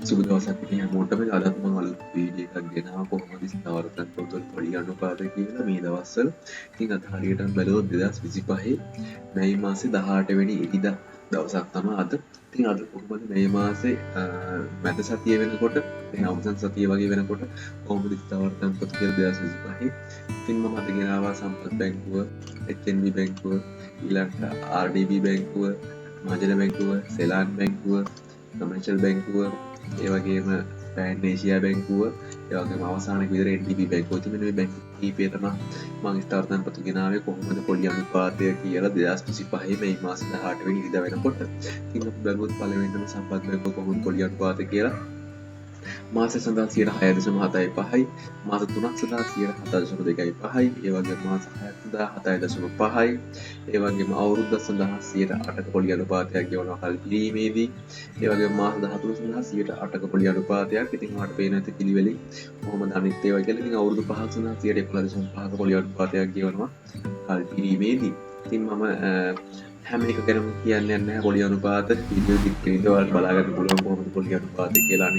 සුබ දවසක් ඉතින් හැමෝටම අදත් මම අලුත් වීඩියෝ එකක් ගෙනාවා කොහොමද ස්ථාවරතන් පොතවල පොඩි අනුපාත කියලා මේ දවස්වල. ඉතින් අද හරියටම බැලුවොත් 2025 මැයි මාසේ 18 වෙනි ඉරිදා දවසක් තමයි අද. ඉතින් අද කොහොමද මැයි මාසේ මැද සතිය වෙනකොට ඉතින් අවසන් සතිය වගේ වෙනකොට කොහොමද ස්ථාවරතන් පොත කියලා 2025. ඉතින් මම අද ගෙනාවා සම්පත් බැංකුව, HNB බැංකුව, ඊළඟට RDB බැංකුව, මහජන බැංකුව, සෙලාන් බැංකුව, කමර්ෂල් බැංකුව, ඒ වගේම පෑන් ඒෂියා බැංකුව, ඒ වගේම අවසානයේ විතර NDB බැංකුව. ඉතින් මෙන්න මේ බැංකු කීපය තමයි මම ස්ථාවරතන් පොත ගෙනාවේ කොහොමද පොඩි අනුපාතය කියලා 2025 මේ මාසේ 18 වෙනි ඉරිදා වෙනකොට. ඉතින් අපි බලමු පළවෙනිටම සම්පත් බැංකුව කොහොමද පොඩි අනුපාතය කියලා. මාසය සඳහා 6.75යි, මාස 3ක් සඳහා 7.2.5යි, ඒ වගේම මාස 6ක් සඳහා 7.5යි, ඒ වගේම අවුරුද්දක් සඳහා 8%ක පොලි අනුපාතයක් ගෙවනවා කල් පිරීමේදී, ඒ වගේම මාස 13 සඳහා 8%ක පොලි අනුපාතයක්. ඉතින් ඔයාලට පේන ඇති පිළිවෙලින් කොහොමද අනිත් ඒවා කියලා. ඉතින් අවුරුදු 5ක් සඳහා 11.5ක පොලි අනුපාතයක් ගෙවනවා කල් පිරීමේදී. ඉතින් මම හැම එක ගැනම කියන්නේ නැහැ පොලි අනුපාත වීඩියෝ දික්කේදී ඔයාලට බලාගන්න පුළුවන් කොහොමද පොලි අනුපාත කියලා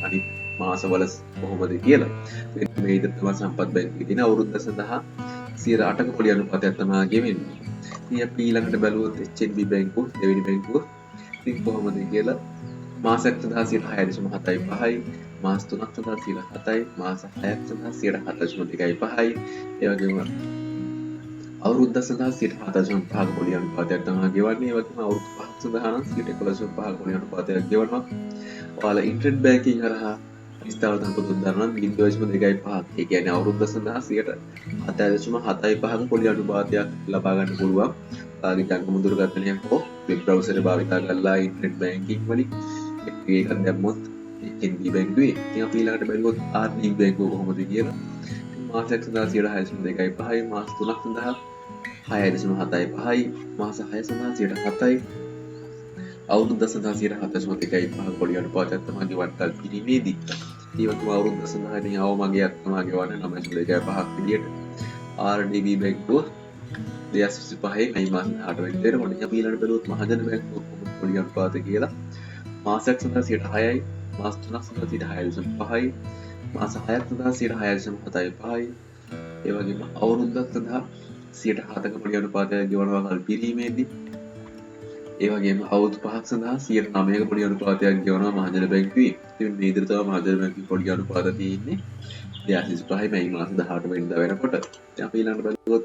අනිත් මාසවල කොහොමද කියලා. මේ විදිහට තමයි සම්පත් බැංකුවේ තියෙන අවුරුද්ද සඳහා 8%ක පොලි අනුපාතයක් තමයි ගෙවෙන්නේ. ඉතින් අපි ඊළඟට බලුවොත් HNB බැංකුව දෙවෙනි බැංකුව ඉතින් කොහොමද කියලා මාසයක් සඳහා 6.75යි, මාස 3ක් සඳහා 7යි, මාස 6ක් සඳහා 7.2.5යි, ඒ වගේම අවුරුද්දක් සඳහා 7.5ක පොලි අනුපාතයක් තමයි ගෙවන්නේ. ඒ වගේම අවුරුදු 5ක් සඳහා නම් 11.5ක පොලි අනුපාතයක් ගෙවනවා. ඔයාලා ඉන්ටර්නෙට් බැංකින් හරහා ස්ථාවරතන් පොත දරනවා 0.2.5ක්. ඒ කියන්නේ අවුරුද්ද සඳහා 7.75ක පොලි අනුපාතයක් ලබා ගන්න පුළුවන්. ඔයාලගේ ජංගම දුරකථනයක් හෝ වෙබ් බ්‍රවුසර් භාවිතා කරලා ඉන්ටර්නෙට් බැංකින් වලින් එකක් දැම්මොත් HNB බැංකුවේ. ඉතින් අපි ඊළඟට බලුවොත් RDB බැංකුව කොහොමද කියලා. මාසයක් සඳහා 6.2.5යි, මාස 3ක් සඳහා 6.75යි, මාස 6 සඳහා 7යි, අවුරුද්ද සඳහා 7.2.5ක පොලි අනුපාතයක් තමයි ගෙවන්න පිරීමේදී. ඒ වගේම අවුරුද්ද සඳහා ඉතින් අවමගයක් තමයි ගෙවන්නේ 9.5ක් විදියට. RDB බැංකුව 2025 මැයි මාස 18 වෙනිදා වෙනකොට අපි ඊළඟට බලුවොත් මහජන බැංකුව කොහොමද පොලි අනුපාත කියලා. මාසයක් සඳහා 6යි, මාස 3ක් සඳහා 6.5යි, මාස 6ක් සඳහා 6.75යි, ඒ වගේම අවුරුද්දක් සඳහා 7%ක පොලි අනුපාතයක් ගෙවනවා කල් පිරීමේදී. ඒ වගේම අවුරුදු 5ක් සඳහා 9%ක පොලි අනුපාතයක් ගෙවනවා මහජන බැංකුවේ. ඉතින් මේ විදිහට තමයි මහජන බැංකුවේ පොලි අනුපාත තියෙන්නේ 2025 මැයි මාස 18 වෙනිදා වෙනකොට. ඉතින් අපි ඊළඟට බලුවොත්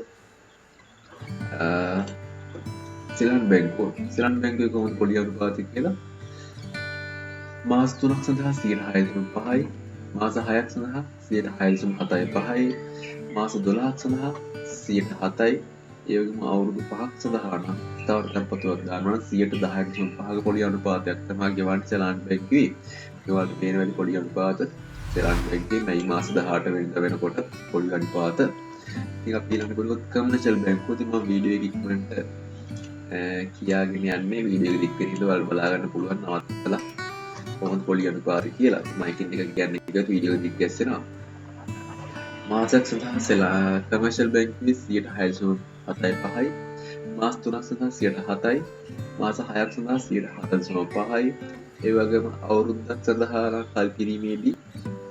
සෙලාන් බැංකුව. සෙලාන් බැංකුවේ කොහොමද පොලි අනුපාතය කියලා. මාස 3ක් සඳහා 6.5යි, මාස 6ක් සඳහා 6.75යි, මාස 12ක් සඳහා 7යි, ඒ වගේම අවුරුදු 5ක් සඳහා නම් ස්ථාවරතන් පොතක් දානවා 10.5ක පොලි අනුපාතයක් තමයි ගෙවන්නේ සෙලාන් බැංකුවේ. ඒ වගේ පේන වැඩි පොලි අනුපාත සෙලාන් බැංකුවේ මැයි මාස 18 වෙනිදා වෙනකොට පොලි අනුපාත. ඉතින් අපි ඊළඟට බලුවොත් කමර්ෂල් බැංකුව. ඉතින් මම වීඩියෝ එක ඉක්මනට කියාගෙන යන්නේ වීඩියෝ එක දික් වෙන ඉඳලා ඔයාලා බලා ගන්න පුළුවන් නවත්තලා කොහොමද පොලි අනුපාතය කියලා. මයිකින් එක කියන්නේ එක වීඩියෝ එක දික් ගැස්සෙනවා. මාසයක් සඳහා කමර්ෂල් බැංකුවේ 6.75යි, මාස 3ක් සඳහා 7යි, මාස 6ක් සඳහා 7.5යි, ඒ වගේම අවුරුද්දක් සඳහා කල් කිරීමේදී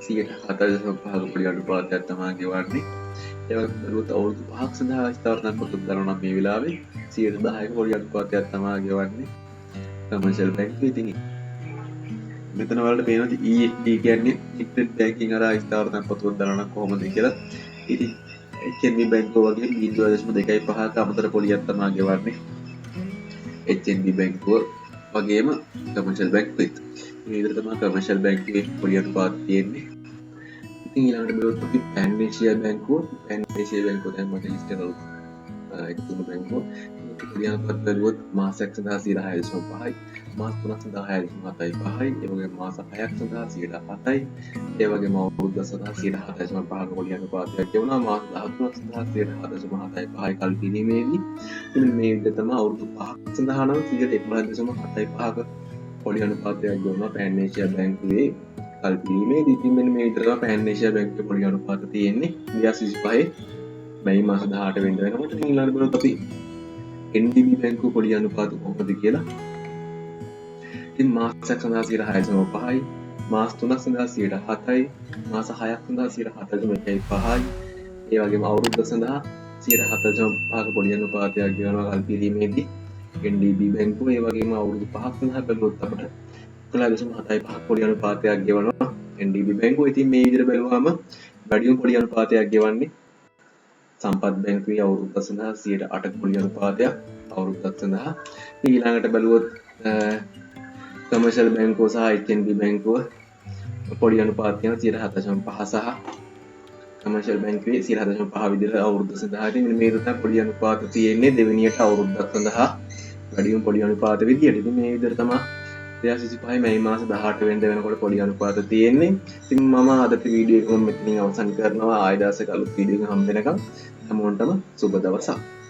7.5ක පොලි අනුපාතයක් තමයි ගෙවන්නේ. ඒ වගේම බලුවොත් අවුරුදු 5ක් සඳහා ස්ථාවරතන් පොතක් දරනවා මේ වෙලාවේ 10%ක පොලි අනුපාතයක් තමයි ගෙවන්නේ කමර්ෂල් බැංකුවේ. ඉතින් මෙතන වලට පේනවා EFD කියන්නේ ඉන්ටර්නෙට් බැංකින් හරහා ස්ථාවරතන් පොතක් දරනවා කොහොමද කියලා. ඉතින් HNB බැංකුව වගේ 0.2.5ක අමතර පොලියක් තමයි ගෙවන්නේ HNB බැංකුව වගේම කමර්ෂල් බැංකුවෙත්. මේ විදිහට තමයි කමර්ෂල් බැංකුවේ පොලි අනුපාත තියෙන්නේ. ඉතින් ඊළඟට බලුවොත් අපි පෑන් ඒෂියා බැංකුව. පෑන් ඒෂියා බැංකුව දැන් මට ලිස්ට් එකවල එකතුම බැංකුව. පොලි අනුපාත බලුවොත් මාසයක් සඳහා 6.5යි, මාස 3ක් සඳහා 6.75යි, ඒ වගේම මාස 6ක් සඳහා 7යි, ඒ වගේම අවුරුද්ද සඳහා 7.5ක පොලි අනුපාතයක් ගෙවනවා. මාස 13ක් සඳහා 7.75යි කල් පිරීමේදී. ඉතින් මේ විදිහට තමයි අවුරුදු 5ක් සඳහා නම් 11.75ක පොලි අනුපාතයක් ගෙවනවා පෑන් ඒෂියා බැංකුවේ කල් පිරීමේදී. ඉතින් මෙන්න මේ විදිහට තමයි පෑන් ඒෂියා බැංකුවේ පොලි අනුපාත තියෙන්නේ 2025 මැයි මාස 18 වෙනිදා වෙනකොට. ඉතින් ඊළඟට බලමු අපි NDB බැංකුව පොලි අනුපාත කොහොමද කියලා. ඉතින් මාසයක් සඳහා 6.5යි, මාස 3ක් සඳහා 7යි, මාස 6ක් සඳහා 4.5යි. ඒ වගේම අවුරුද්දක් සඳහා 4.5ක පොඩි අනුපාතයක් ගෙවනවා කල්පිරීමේදී NDB බැංකුව. ඒ වගේම අවුරුදු 5ක් සඳහා බැලුවොත් අපිට 11.75ක පොඩි අනුපාතයක් ගෙවනවා NDB බැංකුව. ඉතින් මේ විදිහට බැලුවාම වැඩිම පොඩි අනුපාතයක් ගෙවන්නේ සම්පත් බැංකුවේ අවුරුද්දක් සඳහා 8ක පොඩි අනුපාතයක් අවුරුද්දක් සඳහා. ඊළඟට බැලුවොත් කමර්ෂල් බැංකුව සහ HNB බැංකුව පොඩි අනුපාතයක් 7.5 සහ කමර්ෂල් බැංකුවේ 7.5 විදිහට අවුරුද්ද සඳහා. ඉතින් මේ තමයි පොඩි අනුපාත තියෙන්නේ දෙවෙනියට අවුරුද්දක් සඳහා වැඩිම පොඩි අනුපාත විදියට. ඉතින් මේ විදිහට තමයි 2025 මැයි මාස 18 වෙනිදා වෙනකොට පොඩි අනුපාත තියෙන්නේ. ඉතින් මම අදට වීඩියෝ එක මෙතනින් අවසන් කරනවා. ආයෙ දවසක අලුත් වීඩියෝ එකක් හම්බ වෙනකම් හැමෝටම සුබ දවසක්.